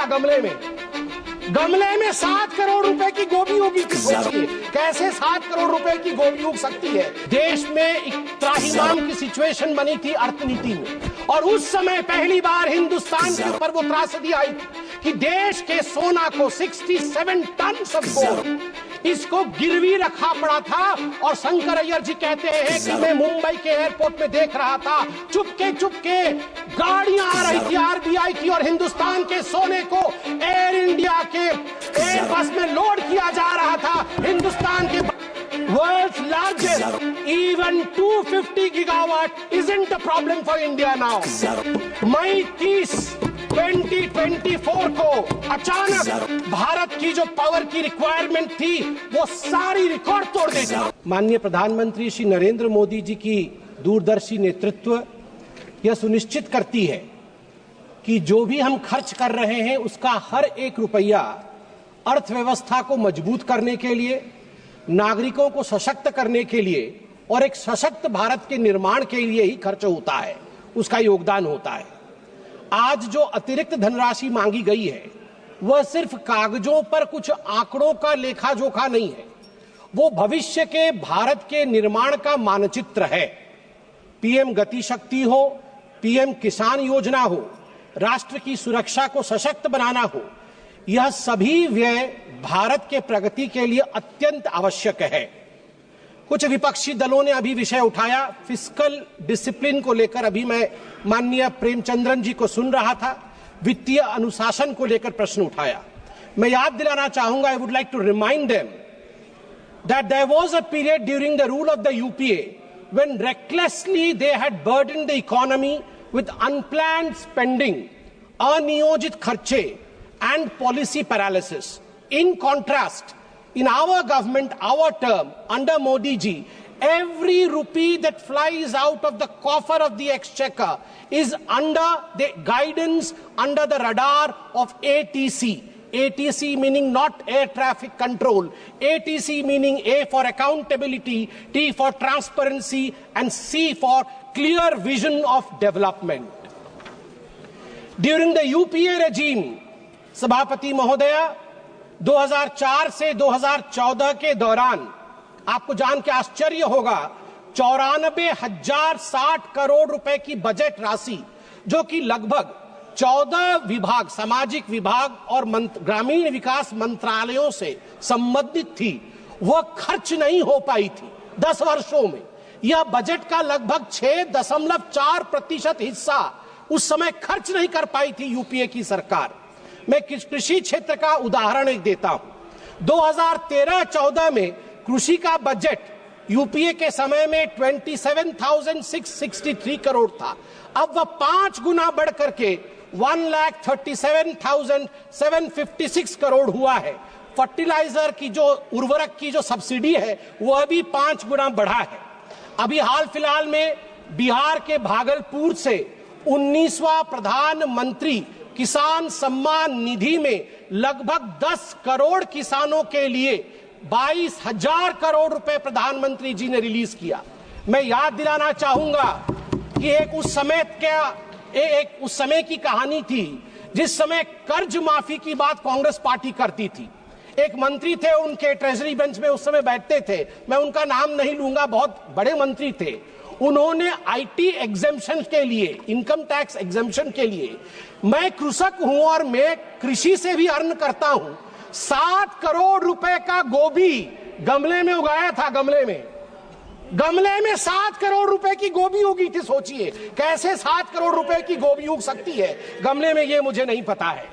था गमले में। गमले में 7 करोड़ रुपए की गोभी होगी। सोचिए कैसे 7 करोड़ रुपए की गोभी उग सकती है। देश में एक त्राहिमाम की सिचुएशन बनी थी अर्थनीति में, और उस समय पहली बार हिंदुस्तान के ऊपर वो त्रासदी आई कि देश के सोना को 67 टन ऑफ गोल्ड इसको गिरवी रखा पड़ा था। और शंकर अय्यर जी कहते हैं कि मैं मुंबई के एयरपोर्ट में देख रहा था, चुपके चुपके गाड़ियां आ रही थी आरबीआई की, और हिंदुस्तान के सोने को एयर इंडिया के एयरबस में लोड किया जा रहा था। हिंदुस्तान के world's largest even 250 gigawatt isn't a problem for India now. मई 30 2024 को अचानक भारत की जो पावर की रिक्वायरमेंट थी वो सारी रिकॉर्ड तोड़ देगी। माननीय प्रधानमंत्री श्री नरेंद्र मोदी जी की दूरदर्शी नेतृत्व यह सुनिश्चित करती है कि जो भी हम खर्च कर रहे हैं उसका हर एक रुपया अर्थव्यवस्था को मजबूत करने के लिए, नागरिकों को सशक्त करने के लिए और एक सशक्त भारत के निर्माण के लिए ही खर्च होता है, उसका योगदान होता है। आज जो अतिरिक्त धनराशि मांगी गई है वह सिर्फ कागजों पर कुछ आंकड़ों का लेखा जोखा नहीं है, वो भविष्य के भारत के निर्माण का मानचित्र है। पीएम गति शक्ति हो, पीएम किसान योजना हो, राष्ट्र की सुरक्षा को सशक्त बनाना हो, यह सभी व्यय भारत के प्रगति के लिए अत्यंत आवश्यक है। कुछ विपक्षी दलों ने अभी विषय उठाया फिस्कल डिसिप्लिन को लेकर। अभी मैं माननीय प्रेमचंद्रन जी को सुन रहा था, वित्तीय अनुशासन को लेकर प्रश्न उठाया। मैं याद दिलाना चाहूंगा, I would like to remind them that there was a period during the rule of the UPA when recklessly they had burden the economy with unplanned spending, अनियोजित खर्चे and policy paralysis. In contrast, in our government, our term, under Modi ji, every rupee that flies out of the coffer of the exchequer is under the guidance, under the radar of ATC. ATC meaning not air traffic control. ATC meaning A for accountability, T for transparency, and C for clear vision of development. During the UPA regime, सभापति महोदया, 2004 से 2014 के दौरान आपको जान के आश्चर्य होगा 94,060 करोड़ रुपए की बजट राशि, जो कि लगभग 14 विभाग, सामाजिक विभाग और ग्रामीण विकास मंत्रालयों से संबंधित थी, वह खर्च नहीं हो पाई थी 10 वर्षों में। यह बजट का लगभग 6.4% हिस्सा उस समय खर्च नहीं कर पाई थी यूपीए की सरकार। मैं कृषि क्षेत्र का उदाहरण एक देता हूं। 2013-14 में कृषि का बजट यूपीए के समय में 27,663 करोड़ था। अब वह 5 गुना बढ़ करके 1,37,756 करोड़ हुआ है। फर्टिलाइजर की जो उर्वरक की जो सब्सिडी है वह भी 5 गुना बढ़ा है। अभी हाल फिलहाल में बिहार के भागलपुर से 19वां प्रधानमंत्री किसान सम्मान निधि में लगभग 10 करोड़ किसानों के लिए 22,000 करोड़ रुपए प्रधानमंत्री जी ने रिलीज किया। मैं याद दिलाना चाहूंगा कि एक उस समय की कहानी थी जिस समय कर्ज माफी की बात कांग्रेस पार्टी करती थी। एक मंत्री थे, उनके ट्रेजरी बेंच में उस समय बैठते थे, मैं उनका नाम नहीं लूंगा, बहुत बड़े मंत्री थे। उन्होंने आईटी एग्जेम्पशन के लिए, इनकम टैक्स एग्जेम्पशन के लिए, मैं कृषक हूं और मैं कृषि से भी अर्न करता हूं, 7 करोड़ रुपए का गोभी गमले में उगाया था। गमले में 7 करोड़ रुपए की गोभी उगी थी। सोचिए कैसे 7 करोड़ रुपए की गोभी उग सकती है गमले में, ये मुझे नहीं पता है।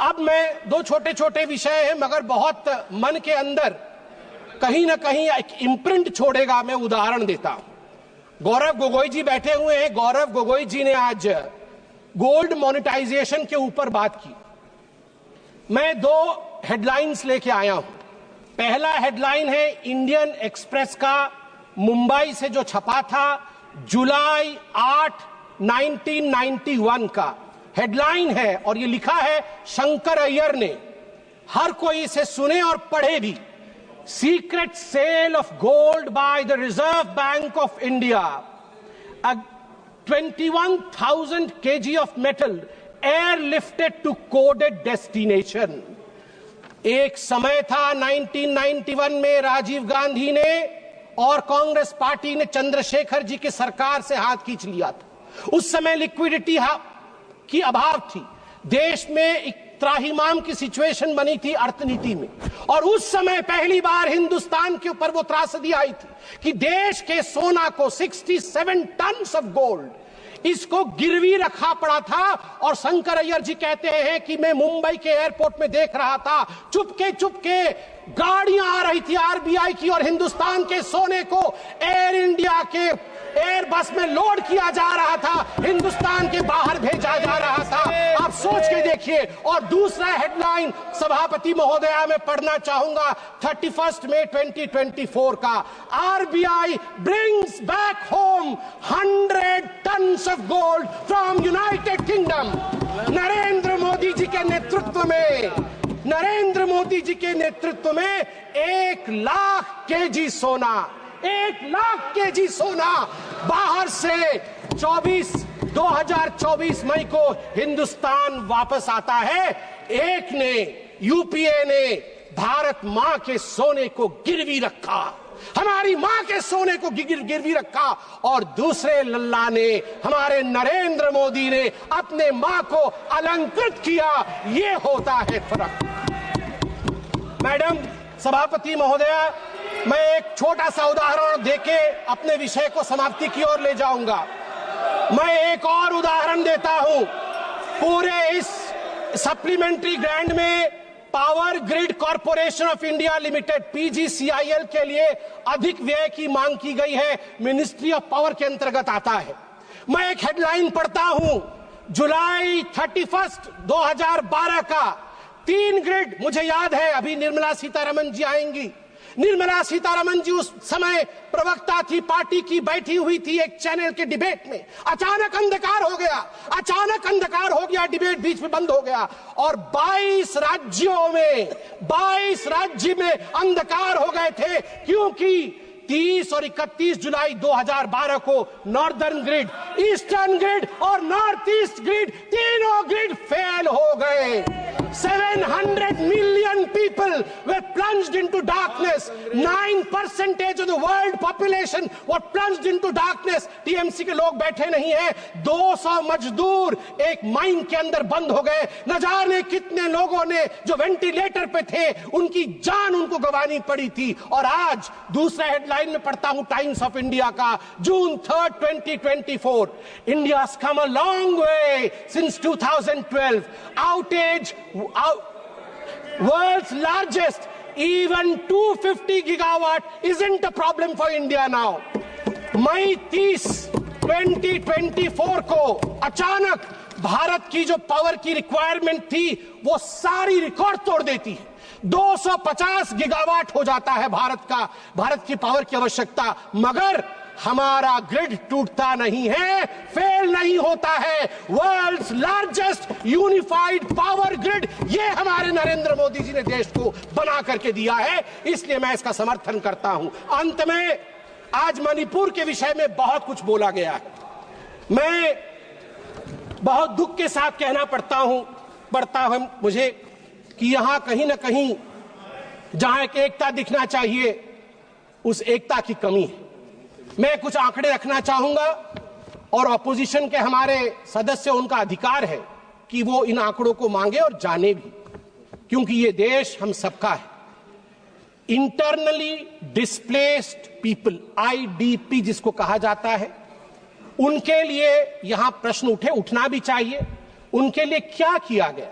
अब मैं 2 छोटे छोटे विषय हैं मगर बहुत मन के अंदर कहीं ना कहीं एक इम्प्रिंट छोड़ेगा। मैं उदाहरण देता हूं। गौरव गोगोई जी बैठे हुए हैं। गौरव गोगोई जी ने आज गोल्ड मोनेटाइजेशन के ऊपर बात की। मैं 2 हेडलाइंस लेके आया हूं। पहला हेडलाइन है इंडियन एक्सप्रेस का मुंबई से जो छपा था जुलाई 8, 1991 का हेडलाइन है, और ये लिखा है शंकर अय्यर ने। हर कोई इसे सुने और पढ़े भी। Secret sale of gold by the Reserve Bank of India. 21,000 kg of metal airlifted to coded destination. एक समय था 1991 में राजीव गांधी ने और कांग्रेस पार्टी ने चंद्रशेखर जी की सरकार से हाथ खींच लिया था। उस समय लिक्विडिटी की अभाव थी, देश में एक त्राहिमाम की सिचुएशन बनी थी अर्थनीति में, और उस समय पहली बार हिंदुस्तान के ऊपर वो त्रासदी आई थी कि देश के सोना को 67 टन ऑफ गोल्ड इसको गिरवी रखा पड़ा था। और शंकर अय्यर जी कहते हैं कि मैं मुंबई के एयरपोर्ट में देख रहा था, चुपके चुपके गाड़ियां आ रही थी आरबीआई की और हिंदुस्तान के सोने को एयर इंडिया के एयर बस में लोड किया जा रहा था, हिंदुस्तान के बाहर भेजा जा रहा था। आप सोच के देखिए। और दूसरा हेडलाइन सभापति महोदया में पढ़ना चाहूंगा 31 मई 2024 का, RBI brings back home 100 tons of gold from United Kingdom. Narendra Modi ji के नेतृत्व में 1 लाख केजी सोना, 1 लाख केजी सोना बाहर से 2024 मई को हिंदुस्तान वापस आता है। एक ने, यूपीए ने भारत मां के सोने को गिरवी रखा, हमारी मां के सोने को गिरवी रखा, और दूसरे लल्ला ने, हमारे नरेंद्र मोदी ने अपने मां को अलंकृत किया। ये होता है फर्क। मैडम सभापति महोदया, मैं एक छोटा सा उदाहरण देके अपने विषय को समाप्ति की ओर ले जाऊंगा। मैं एक और उदाहरण देता हूं। पूरे इस सप्लीमेंट्री ग्रांट में power grid corporation of India limited PGCIL के लिए अधिक व्यय की मांग की गई है, मिनिस्ट्री ऑफ पावर के अंतर्गत आता है। मैं एक हेडलाइन पढ़ता हूं, जुलाई 31, 2012 का 3 ग्रिड, मुझे याद है अभी निर्मला सीतारमन जी आएंगी। निर्मला सीतारमन जी उस समय प्रवक्ता थी, पार्टी की, बैठी हुई थी एक चैनल के डिबेट में। अचानक अंधकार हो गया, डिबेट बीच में बंद हो गया और 22 राज्य में अंधकार हो गए थे, क्योंकि 30 और 31 जुलाई 2012 को नॉर्दर्न ग्रिड, ईस्टर्न ग्रिड और नॉर्थ ईस्ट ग्रिड, तीनों ग्रिड फेल हो गए। 700 million people were plunged into darkness. 9% of the world population were plunged into darkness. TMC के लोग बैठे नहीं हैं। 200 मजदूर एक माइन के अंदर बंद हो गए। न जाने कितने लोगों ने जो वेंटिलेटर पे थे उनकी जान उनको गंवानी पड़ी थी। और आज दूसरा हेडलाइन में पढ़ता हूं टाइम्स ऑफ इंडिया का, जून 3, 2024, India's come a long way since 2012. Outage, world's largest, even 250 gigawatt isn't a problem for India now. मई 30, 2024 को अचानक भारत की जो पावर की रिक्वायरमेंट थी वो सारी रिकॉर्ड तोड़ देती है। 250 गीगावाट हो जाता है भारत की पावर की आवश्यकता, मगर हमारा ग्रिड टूटता नहीं है, फेल नहीं होता है। World's largest unified power grid, ये हमारे नरेंद्र मोदी जी ने देश को बना करके दिया है, इसलिए मैं इसका समर्थन करता हूं। अंत में, आज मणिपुर के विषय में बहुत कुछ बोला गया है। मैं बहुत दुख के साथ कहना पड़ता है मुझे कि यहां कहीं ना कहीं जहां एक एकता दिखना चाहिए, उस एकता की कमी है। मैं कुछ आंकड़े रखना चाहूंगा और अपोजिशन के हमारे सदस्य, उनका अधिकार है कि वो इन आंकड़ों को मांगे और जाने भी, क्योंकि ये देश हम सबका है। इंटरनली डिस्प्लेस्ड पीपल, आईडीपी जिसको कहा जाता है, उनके लिए यहां प्रश्न उठना भी चाहिए। उनके लिए क्या किया गया?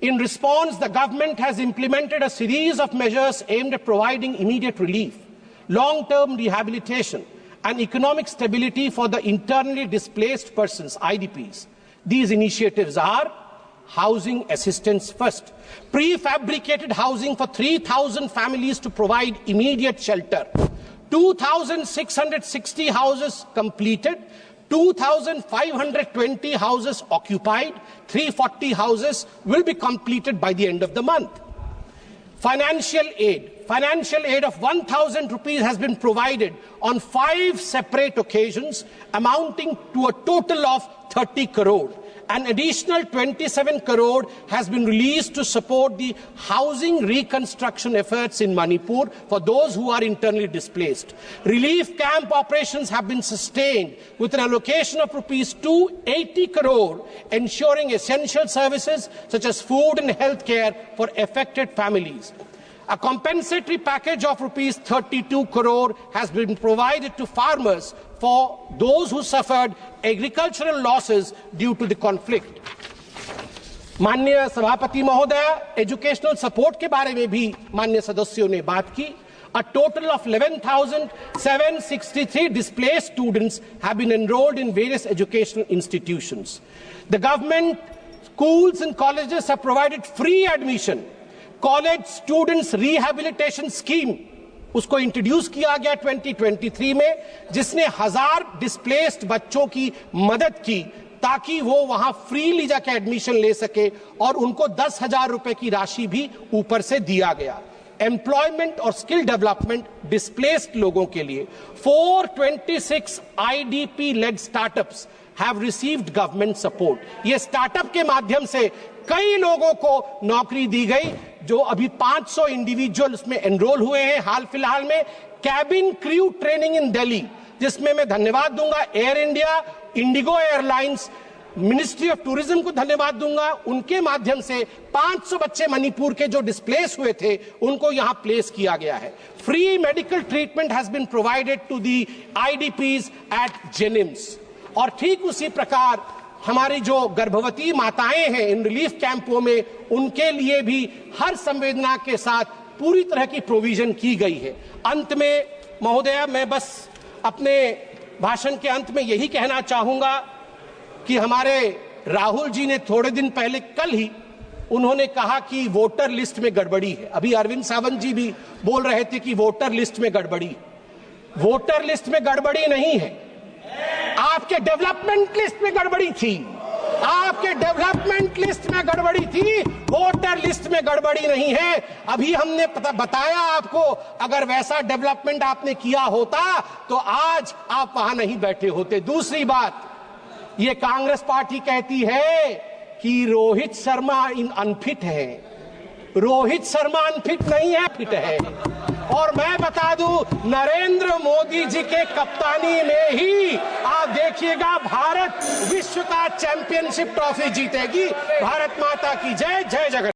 In response, the government has implemented a series of measures aimed at providing immediate relief, long-term rehabilitation, and economic stability for the internally displaced persons, IDPs. These initiatives are housing assistance first, prefabricated housing for 3,000 families to provide immediate shelter, 2,660 houses completed, 2,520 houses occupied, 340 houses will be completed by the end of the month. Financial aid of 1,000 rupees has been provided on 5 separate occasions, amounting to a total of 30 crore. An additional 27 crore has been released to support the housing reconstruction efforts in Manipur for those who are internally displaced. Relief camp operations have been sustained with an allocation of rupees 280 crore, ensuring essential services such as food and health care for affected families. A compensatory package of rupees 32 crore has been provided to farmers for those who suffered agricultural losses due to the conflict. माननीय सभापति महोदय, educational support के बारे में भी माननीय सदस्यों ने बात की. A total of 11,763 displaced students have been enrolled in various educational institutions. The government, schools and colleges have provided free admission. College students rehabilitation scheme उसको इंट्रोड्यूस किया गया 2023 में, जिसने 1000 डिस्प्लेस्ड बच्चों की मदद की ताकि वो वहां फ्रीली जाके एडमिशन ले सके, और उनको 10,000 रुपए की राशि भी ऊपर से दिया गया. एम्प्लॉयमेंट और स्किल डेवलपमेंट डिस्प्लेस्ड लोगों के लिए 426 IDP led startups have received government support. ये स्टार्टअप के माध्यम से कई लोगों को नौकरी दी गई. जो अभी 500 इंडिविजुअल उसमें एनरोल हुए हैं हाल फिलहाल में. Cabin crew training in Delhi, जिसमें मैं धन्यवाद दूंगा air India, Indigo airlines, ministry of tourism को धन्यवाद दूंगा. उनके माध्यम से 500 बच्चे मणिपुर के जो डिस्प्लेस हुए थे उनको यहां प्लेस किया गया है. Free medical treatment has been provided to the IDPs at JNIMS. और ठीक उसी प्रकार हमारी जो गर्भवती माताएं हैं इन रिलीफ कैंपों में, उनके लिए भी हर संवेदना के साथ पूरी तरह की प्रोविजन की गई है. अंत में महोदय, मैं बस अपने भाषण के अंत में यही कहना चाहूंगा कि हमारे राहुल जी ने थोड़े दिन पहले, कल ही उन्होंने कहा कि वोटर लिस्ट में गड़बड़ी है. अभी अरविंद सावंत जी भी बोल रहे थे कि वोटर लिस्ट में गड़बड़ी. वोटर लिस्ट में गड़बड़ी नहीं है, आपके डेवलपमेंट लिस्ट में गड़बड़ी थी. आपके डेवलपमेंट लिस्ट में गड़बड़ी थी, वोटर लिस्ट में गड़बड़ी नहीं है. अभी हमने बताया आपको, अगर वैसा डेवलपमेंट आपने किया होता तो आज आप वहां नहीं बैठे होते. दूसरी बात, ये कांग्रेस पार्टी कहती है कि रोहित शर्मा अनफिट है. रोहित शर्मा अनफिट नहीं है, फिट है. और मैं बता दूं, नरेंद्र मोदी जी के कप्तानी में ही आप देखिएगा भारत विश्व का चैंपियनशिप ट्रॉफी जीतेगी. भारत माता की जय. जय जगन्नाथ.